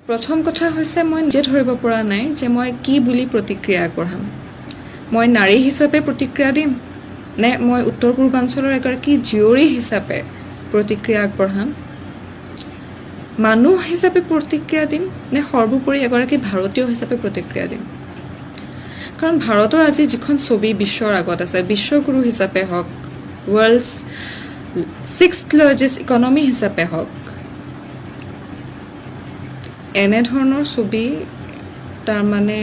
প্ৰথম কথা হৈছে মই নিজে ধৰিব পৰা নাই যে মই কি বুলি প্ৰতিক্ৰিয়া আগবঢ়াম। মই নাৰী হিচাপে প্ৰতিক্ৰিয়া দিম নে মই উত্তৰ পূৰ্বাঞ্চলৰ এগৰাকী জীয়ৰী হিচাপে প্ৰতিক্ৰিয়া আগবঢ়াম, মানুহ হিচাপে প্ৰতিক্ৰিয়া দিম নে সৰ্বোপৰি এগৰাকী ভাৰতীয় হিচাপে প্ৰতিক্ৰিয়া দিম। কাৰণ ভাৰতৰ আজি যিখন ছবি বিশ্বৰ আগত আছে, বিশ্বগুৰু হিচাপে হওক, ৱৰ্ল্ডছ 6th লাৰ্জেষ্ট ইকনমি হিচাপে হওক, এনেধৰণৰ ছবি তাৰমানে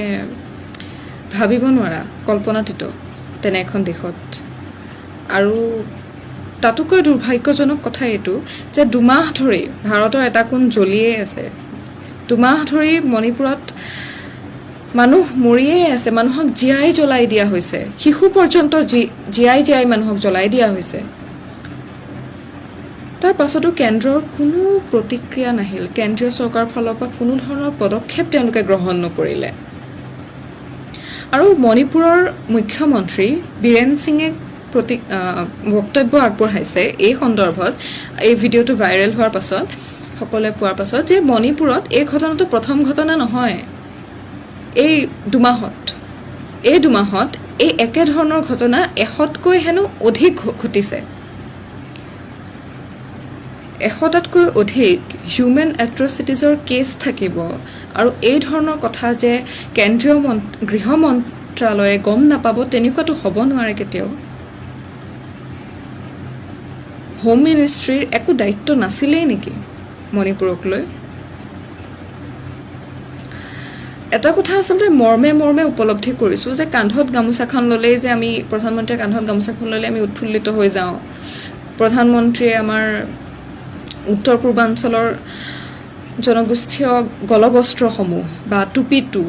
ভাবিব নোৱাৰা, কল্পনাতীত তেনে এখন দেশত। আৰু তাতোকৈ দুৰ্ভাগ্যজনক কথা এইটো যে 2 মাহ ধৰি ভাৰতৰ এটা কোণ জ্বলিয়েই আছে, 2 মাহ ধৰি মণিপুৰত মানুহ মৰিয়েই আছে, মানুহক জীয়াই জ্বলাই দিয়া হৈছে, শিশু পৰ্যন্ত জীয়াই মানুহক জ্বলাই দিয়া হৈছে। তাৰ পাছতো কেন্দ্ৰৰ কোনো প্ৰতিক্ৰিয়া নাহিল, কেন্দ্ৰীয় চৰকাৰৰ ফালৰ পৰা কোনো ধৰণৰ পদক্ষেপ তেওঁলোকে গ্ৰহণ নকৰিলে। আৰু মণিপুৰৰ মুখ্যমন্ত্ৰী বীৰেন সিঙে বক্তব্য আগবঢ়াইছে এই সন্দৰ্ভত, এই ভিডিঅ'টো ভাইৰেল হোৱাৰ পাছত, সকলোৱে পোৱাৰ পাছত, যে মণিপুৰত এই ঘটনাটো প্ৰথম ঘটনা নহয়। এই 2 মাহত এই একেধৰণৰ ঘটনা 100তকৈ হেনো অধিক ঘটিছে। 100টাতকৈ অধিক হিউমেন এট্ৰচিটিজৰ কেছ থাকিব। আৰু এই ধৰণৰ কথা যে কেন্দ্ৰীয় গৃহ মন্ত্ৰালয়ে গম নাপাব, তেনেকুৱাতো হ'ব নোৱাৰে কেতিয়াও। হোম মিনিষ্ট্ৰীৰ একো দায়িত্ব নাছিলেই নেকি মণিপুৰক লৈ? এটা কথা আচলতে মৰ্মে উপলব্ধি কৰিছোঁ যে কান্ধত গামোচাখন ল'লেই যে আমি, প্ৰধানমন্ত্ৰীয়ে কান্ধত গামোচাখন ল'লে আমি উৎফুল্লিত হৈ যাওঁ। প্ৰধানমন্ত্ৰীয়ে আমাৰ উত্তৰ পূৰ্বাঞ্চলৰ জনগোষ্ঠীয় গলবস্ত্ৰসমূহ বা টুপিটো,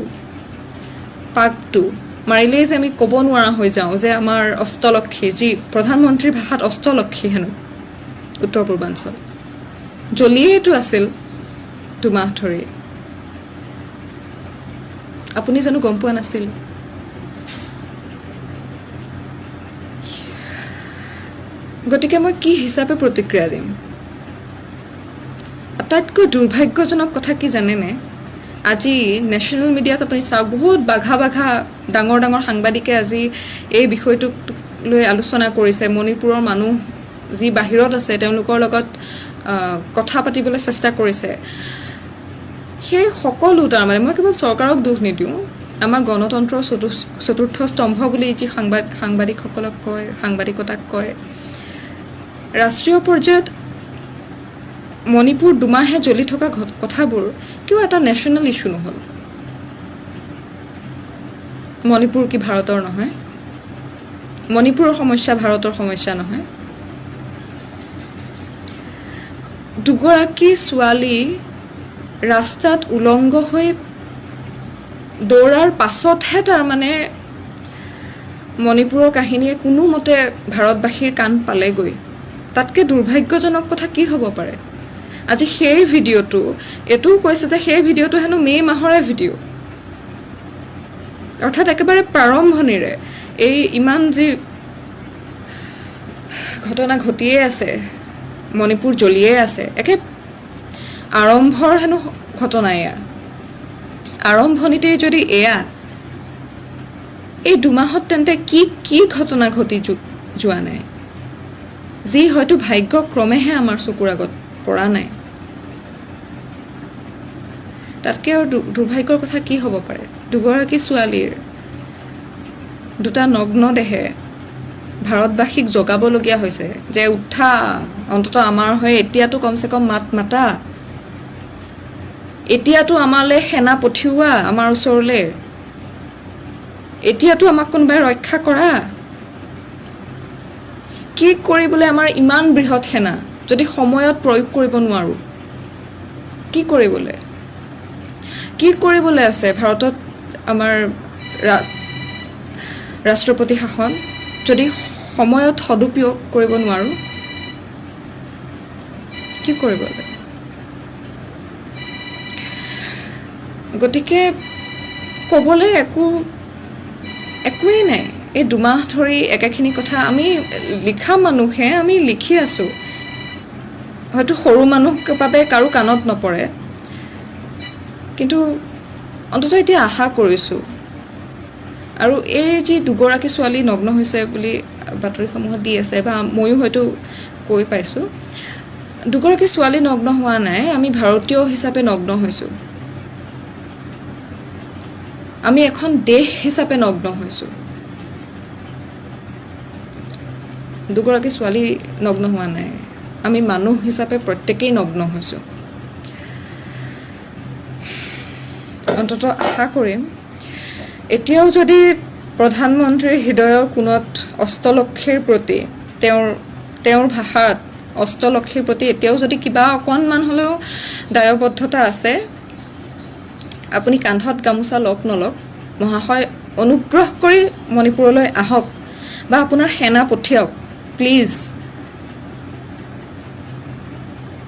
পাগটো মাৰিলেই যে আমি ক'ব নোৱাৰা হৈ যাওঁ যে আমাৰ অষ্টলক্ষী, যি প্ৰধানমন্ত্ৰীৰ ভাষাত অষ্টলক্ষী হেনো উত্তৰ পূৰ্বাঞ্চল, জ্বলিয়েইটো আছিল 2 মাহ ধৰি। আপুনি জানো গম পোৱা নাছিল? গতিকে মই কি হিচাপে প্ৰতিক্ৰিয়া দিম? আটাইতকৈ দুৰ্ভাগ্যজনক কথা কি জানেনে? আজি নেশ্যনেল মিডিয়াত আপুনি চাওক, বহুত বাঘা ডাঙৰ সাংবাদিকে আজি এই বিষয়টোক লৈ আলোচনা কৰিছে। মণিপুৰৰ মানুহ যি বাহিৰত আছে তেওঁলোকৰ লগত কথা পাতিবলৈ চেষ্টা কৰিছে। সেই সকলো তাৰমানে, মই কেৱল চৰকাৰক দোষ নিদিওঁ, আমাৰ গণতন্ত্ৰৰ চতুৰ্থ স্তম্ভ বুলি যি সাংবাদিকসকলক কয়, সাংবাদিকতাক কয়, ৰাষ্ট্ৰীয় পৰ্যায়ত মণিপুৰ 2 মাহে জ্বলি থকা কথাবোৰ কিয় এটা নেশ্যনেল ইছ্যু নহ'ল? মণিপুৰ কি ভাৰতৰ নহয়? মণিপুৰৰ সমস্যা ভাৰতৰ সমস্যা নহয়? 2গৰাকী ছোৱালী ৰাস্তাত উলংগ হৈ দৌৰাৰ পাছতহে তাৰমানে মণিপুৰৰ কাহিনীয়ে কোনোমতে ভাৰতবাসীৰ কাণ পালেগৈ। তাতকৈ দুৰ্ভাগ্যজনক কথা কি হ'ব পাৰে? আজি সেই ভিডিঅ'টো এইটোও কৈছে যে সেই ভিডিঅ'টো হেনো মে' মাহৰে ভিডিঅ', অৰ্থাৎ একেবাৰে প্ৰাৰম্ভণিৰে এই ইমান যি ঘটনা ঘটিয়ে আছে, মণিপুৰ জ্বলিয়ে আছে, একে আৰম্ভৰ হেনো ঘটনা এয়া। আৰম্ভণিতেই যদি এয়া, এই 2 মাহত তেন্তে কি ঘটনা ঘটি যোৱা নাই, যি হয়তো ভাগ্যক্ৰমেহে আমাৰ চকুৰ আগত পৰা নাই? তাতকৈ আৰু দুৰ্ভাগ্যৰ কথা কি হ'ব পাৰে? 2গৰাকী ছোৱালীৰ 2টা নগ্ন দেহে ভাৰতবাসীক জগাবলগীয়া হৈছে যে উঠা, অন্ততঃ আমাৰ হৈ এতিয়াতো কমচে কম মাত মাতা, এতিয়াতো আমালৈ সেনা পঠিওৱা আমাৰ ওচৰলৈ, এতিয়াতো আমাক কোনোবাই ৰক্ষা কৰা। কি কৰিবলৈ আমাৰ ইমান বৃহৎ সেনা যদি সময়ত প্ৰয়োগ কৰিব নোৱাৰোঁ? কি কৰিবলৈ আছে ভাৰতত আমাৰ ৰাষ্ট্ৰপতি শাসন যদি সময়ত সদুপয়োগ কৰিব নোৱাৰোঁ? কি কৰিবলৈ? গতিকে ক'বলৈ একোৱেই নাই। এই 2 মাহ ধৰি একেখিনি কথা আমি লিখা মানুহে আমি লিখি আছোঁ, হয়তো সৰু মানুহৰ বাবে কাৰো কাণত নপৰে, কিন্তু অন্ততঃ এতিয়া আশা কৰিছোঁ আৰু এই যি দুগৰাকী ছোৱালী নগ্ন হৈছে বুলি বাতৰিসমূহত দি আছে বা ময়ো হয়তো কৈ পাইছোঁ, দুগৰাকী ছোৱালী নগ্ন হোৱা নাই, আমি ভাৰতীয় হিচাপে নগ্ন হৈছোঁ, আমি এখন দেশ হিচাপে নগ্ন হৈছোঁ। দুগৰাকী ছোৱালী নগ্ন হোৱা নাই, আমি মানুহ হিচাপে প্ৰত্যেকেই নগ্ন হৈছোঁ। অন্ততঃ আশা কৰিম এতিয়াও যদি প্ৰধানমন্ত্ৰীৰ হৃদয়ৰ কোণত অষ্টলক্ষীৰ প্ৰতি তেওঁৰ ভাষাত অষ্টলক্ষীৰ প্ৰতি এতিয়াও যদি কিবা অকণমান হ'লেও দায়বদ্ধতা আছে, আপুনি কান্ধত গামোচা লওক নলওক, মহাশয় অনুগ্ৰহ কৰি মণিপুৰলৈ আহক বা আপোনাৰ সেনা পঠিয়াওক প্লিজ।